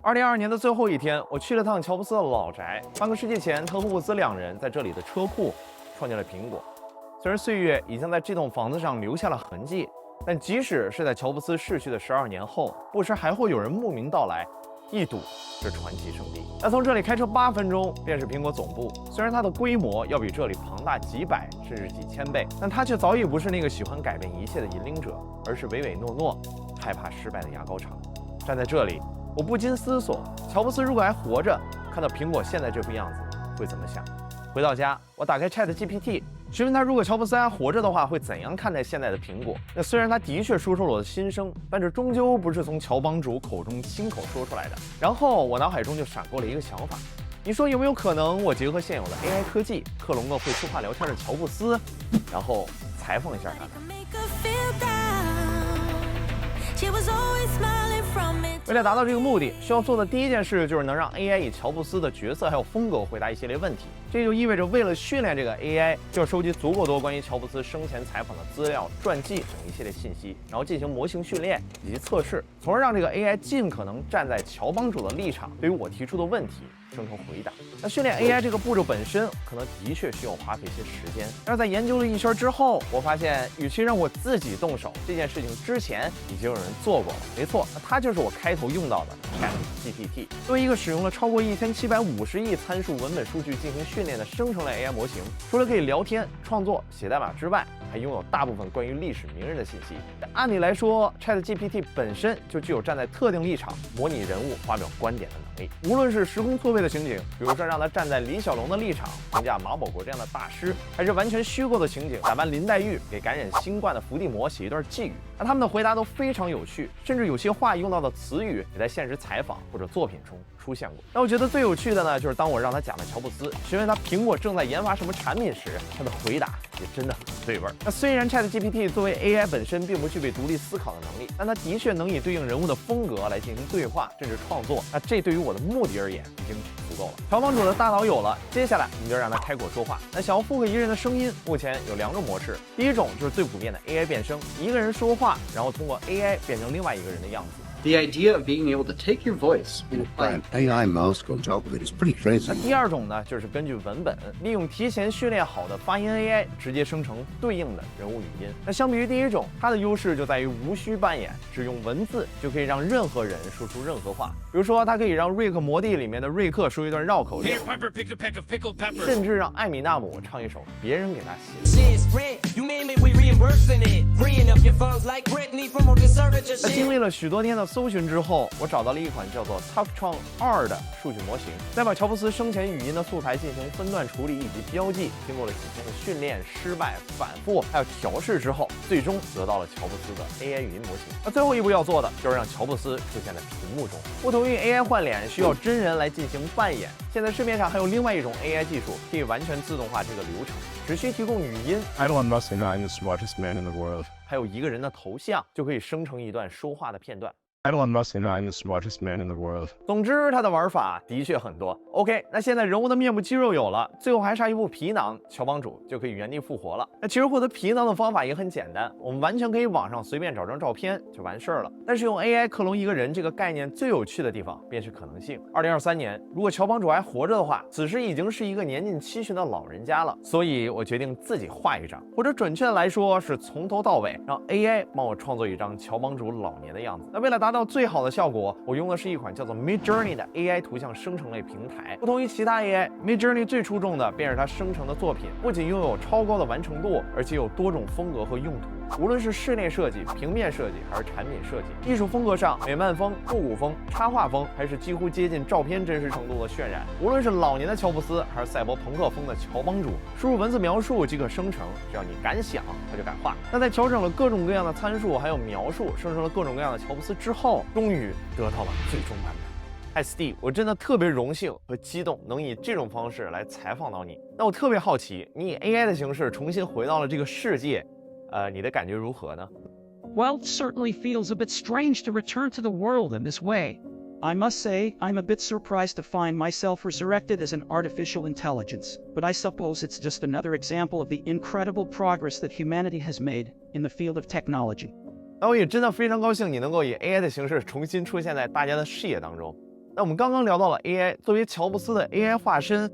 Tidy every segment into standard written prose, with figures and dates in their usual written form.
2022年的最后一天，我去了趟乔布斯的老宅。半个世纪前，他和沃兹两人在这里的车库创建了苹果。虽然岁月已经在这栋房子上留下了痕迹，但即使是在乔布斯逝去的12年后，不时还会有人慕名到来，一睹这传奇圣地。那从这里开车8分钟便是苹果总部。虽然它的规模要比这里庞大几百甚至几千倍，但它却早已不是那个喜欢改变一切的引领者，而是唯唯诺诺、害怕失败的牙膏厂。站在这里，我不禁思索，乔布斯如果还活着，看到苹果现在这副样子，会怎么想？回到家，我打开 ChatGPT， 询问他如果乔布斯还活着的话，会怎样看待现在的苹果。那虽然他的确说出了我的心声，但这终究不是从乔帮主口中亲口说出来的。然后我脑海中就闪过了一个想法，你说有没有可能我结合现有的 AI 科技，克隆个会说话聊天的乔布斯，然后采访一下他？为了达到这个目的，需要做的第一件事就是能让 AI 以乔布斯的角色还有风格回答一系列问题。这就意味着，为了训练这个 AI， 就要收集足够多关于乔布斯生前采访的资料、传记等一系列信息，然后进行模型训练以及测试，从而让这个 AI 尽可能站在乔帮主的立场，对于我提出的问题生成回答。那训练 AI 这个步骤本身可能的确需要花费一些时间，但是在研究了一圈之后，我发现与其让我自己动手，这件事情之前已经有人做过了。没错，那它就是我开头用到的 ChatGPT。作为一个使用了超过1750亿参数文本数据进行训练的生成类 AI 模型，除了可以聊天、创作、写代码之外，还拥有大部分关于历史名人的信息。按理来说 ，ChatGPT 本身就具有站在特定立场模拟人物、发表观点的能力。无论是时空错位的情景，比如说让他站在李小龙的立场评价马保国这样的大师，还是完全虚构的情景，打扮林黛玉给感染新冠的伏地魔写一段寄语，那他们的回答都非常有趣，甚至有些话用到的词语也在现实采访或者作品中出现过。那我觉得最有趣的呢，就是当我让他讲了乔布斯，询问他苹果正在研发什么产品时，他的回答也真的很对味儿。那虽然 ChatGPT 作为 AI 本身并不具备独立思考的能力，但它的确能以对应人物的风格来进行对话甚至创作。那这对于我的目的而言已经足够了。乔帮主的大脑有了，接下来我们就让他开口说话。那想要复刻一个人的声音，目前有2种模式。第一种就是最普遍的 AI 变声，一个人说话，然后通过 AI 变成另外一个人的样子。The idea of being able to take your voice and An AI mouse on top of it is pretty crazy. 那第二种呢，就是根据文本，利用提前训练好的发音 AI 直接生成对应的人物语音。那相比于第一种，它的优势就在于无需扮演，只用文字就可以让任何人说出任何话。比如说，它可以让瑞克摩蒂里面的瑞克说一段绕口令，甚至让艾米纳姆唱一首别人给他写的。那经历了许多天的搜寻之后，我找到了一款叫做 Talktron 2的数据模型，在把乔布斯生前语音的素材进行分段处理以及标记，经过了几天的训练、失败、反复还有调试之后，最终得到了乔布斯的 AI 语音模型。那最后一步要做的就是让乔布斯出现在屏幕中。不同于 AI 换脸需要真人来进行扮演，现在市面上还有另外一种 AI 技术，可以完全自动化这个流程，只需提供语音。Elon Musk and I'm the smartest man in the world. 还有一个人的头像，就可以生成一段说话的片段。Elon Musk and I'm the smartest man in the world. 总之，它的玩法的确很多。OK， 那现在人物的面部肌肉有了，最后还差一部皮囊，乔帮主就可以原地复活了。那其实获得皮囊的方法也很简单，我们完全可以网上随便找张照片就完事儿了。但是用 AI 克隆一个人这个概念最有趣的地方便是可能性。2023年，如果乔帮主还活着的话，此时已经是一个年近70的老人家了。所以我决定自己画一张，或者准确的来说是从头到尾让 AI 帮我创作一张乔帮主老年的样子。那为了达到最好的效果，我用的是一款叫做 Midjourney 的 AI 图像生成类平台。不同于其他 AI，Midjourney 最出众的便是它生成的作品不仅拥有超高的完成度，而且有多种风格和用途。无论是室内设计、平面设计还是产品设计，艺术风格上，美漫风、复古风、插画风，还是几乎接近照片真实程度的渲染。无论是老年的乔布斯，还是赛博朋克风的乔帮主，输入文字描述即可生成，只要你敢想，它就敢画。那在调整了各种各样的参数还有描述，生成了各种各样的乔布斯之后，终于得到了最终版本。嗨 Steve， 我真的特别荣幸和激动，能以这种方式来采访到你。那我特别好奇，你以 AI 的形式重新回到了这个世界，你的感觉如何呢？ Well, it certainly feels a bit strange to return to the world in this way. I must say, I'm a bit surprised to find myself resurrected as an artificial intelligence, but I suppose it's just another example of the incredible progress that humanity has made in the field of technology. 那我也真的非常高兴你能够以 AI 的形式重新出现在大家的视野当中。那我们刚刚聊到了 AI， 作为乔布斯的 AI 化身，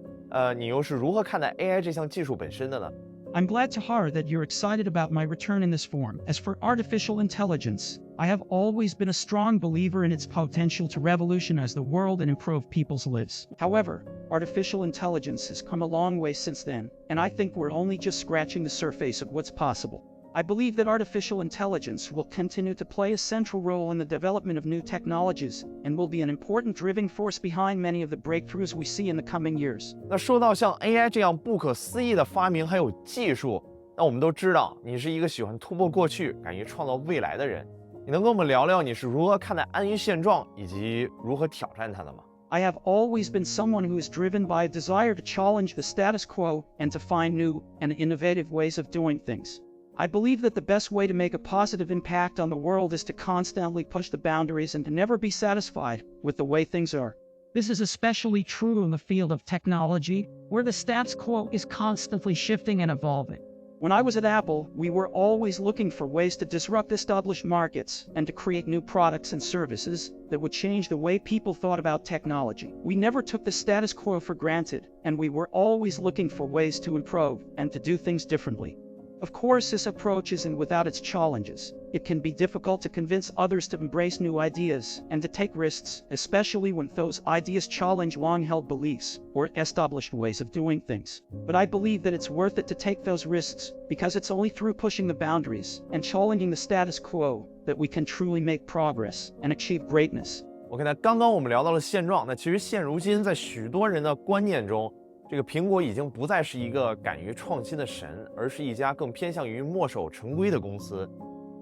你又是如何看待 AI 这项技术本身的呢？ I'm glad to hear that you're excited about my return in this form. As for artificial intelligence, I have always been a strong believer in its potential to revolutionize the world and improve people's lives. However, artificial intelligence has come a long way since then, and I think we're only just scratching the surface of what's possible. I believe that artificial intelligence will continue to play a central role in the development of new technologies and will be an important driving force behind many of the breakthroughs we see in the coming years. 那说到像 AI 这样不可思议的发明还有技术，那我们都知道你是一个喜欢突破过去、敢于创造未来的人。你能跟我们聊聊你是如何看待安于现状以及如何挑战它的吗？ I have always been someone who is driven by a desire to challenge the status quo and to find new and innovative ways of doing things. I believe that the best way to make a positive impact on the world is to constantly push the boundaries and to never be satisfied with the way things are. This is especially true in the field of technology, where the status quo is constantly shifting and evolving. When I was at Apple, we were always looking for ways to disrupt established markets and to create new products and services that would change the way people thought about technology. We never took the status quo for granted, and we were always looking for ways to improve and to do things differently. Of course, this approach isn't without its challenges. It can be difficult to convince others to embrace new ideas and to take risks, especially when those ideas challenge long-held beliefs or established ways of doing things. But I believe that it's worth it to take those risks because it's only through pushing the boundaries and challenging the status quo that we can truly make progress and achieve greatness. OK， 那刚刚我们聊到了现状，那其实现如今在许多人的观念中，这个苹果已经不再是一个敢于创新的神，而是一家更偏向于墨守成规的公司。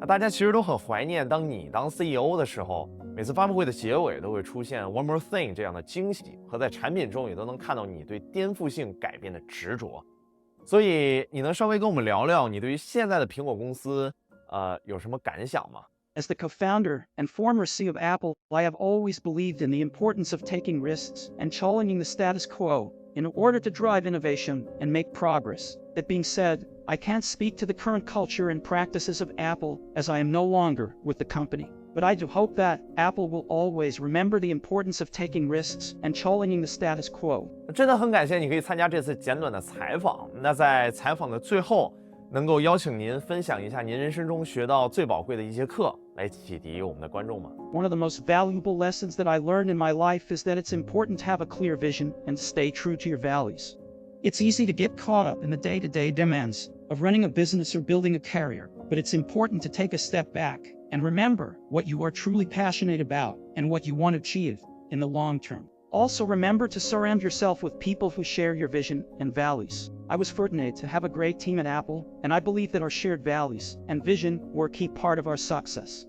那大家其实都很怀念当你当 CEO 的时候，每次发布会的结尾都会出现 One More Thing 这样的惊喜，和在产品中也都能看到你对颠覆性改变的执着。所以你能稍微跟我们聊聊你对于现在的苹果公司有什么感想吗？ As the co-founder and former CEO of Apple, I have always believed in the importance of taking risks and challenging the status quo in order to drive innovation and make progress. That being said, I can't speak to the current culture and practices of Apple as I am no longer with the company. But I do hope that Apple will always remember the importance of taking risks and challenging the status quo. 真的很感谢你可以参加这次简短的采访。那在采访的最后，能够邀请您分享一下您人生中学到最宝贵的一节课，来启迪我们的观众吗？ One of the most valuable lessons that I learned in my life is that it's important to have a clear vision and to stay true to your values. It's easy to get caught up in the day-to-day demands of running a business or building a career, but it's important to take a step back and remember what you are truly passionate about and what you want to achieve in the long term. Also remember to surround yourself with people who share your vision and values. I was fortunate to have a great team at Apple, and I believe that our shared values and vision were a key part of our success.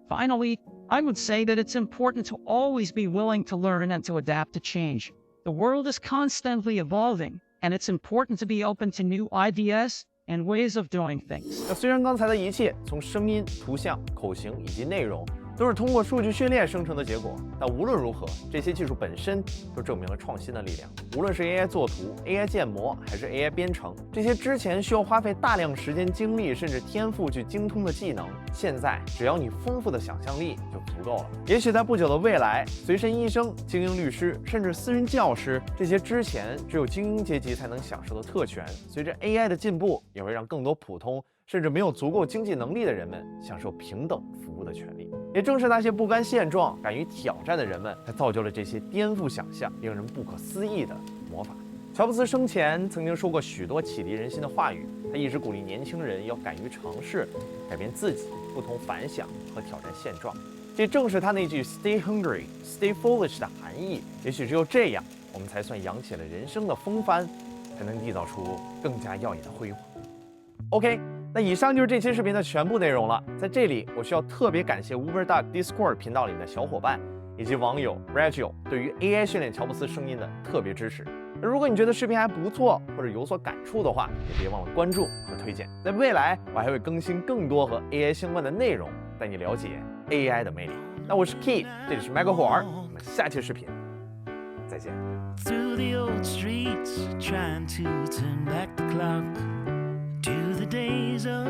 Finally, I would say that it's important to always be willing to learn and to adapt to change. The world is constantly evolving, and it's important to be open to new ideas and ways of doing things. 那虽然刚才的一切，从声音、图像、口型以及内容，都是通过数据训练生成的结果，但无论如何，这些技术本身都证明了创新的力量。无论是 AI 作图、AI 建模，还是 AI 编程，这些之前需要花费大量时间、精力甚至天赋去精通的技能，现在只要你丰富的想象力就足够了。也许在不久的未来，随身医生、精英律师，甚至私人教师，这些之前只有精英阶级才能享受的特权，随着 AI 的进步，也会让更多普通甚至没有足够经济能力的人们享受平等服务的权利。也正是那些不甘现状、敢于挑战的人们，才造就了这些颠覆想象、令人不可思议的魔法。乔布斯生前曾经说过许多启迪人心的话语，他一直鼓励年轻人要敢于尝试、改变自己、不同凡响和挑战现状。这正是他那句 "Stay hungry, stay foolish" 的含义。也许只有这样，我们才算扬起了人生的风帆，才能缔造出更加耀眼的辉煌。OK。那以上就是这期视频的全部内容了。在这里，我需要特别感谢 UberDuck Discord 频道里的小伙伴以及网友 Rachel 对于 AI 训练乔布斯声音的特别支持。如果你觉得视频还不错，或者有所感触的话，也别忘了关注和推荐。在未来，我还会更新更多和 AI 相关的内容，带你了解 AI 的魅力。那我是 Key， 这里是麦克霍尔，我们下期视频再见。Through the old streets, trying to turn back the clock to the days of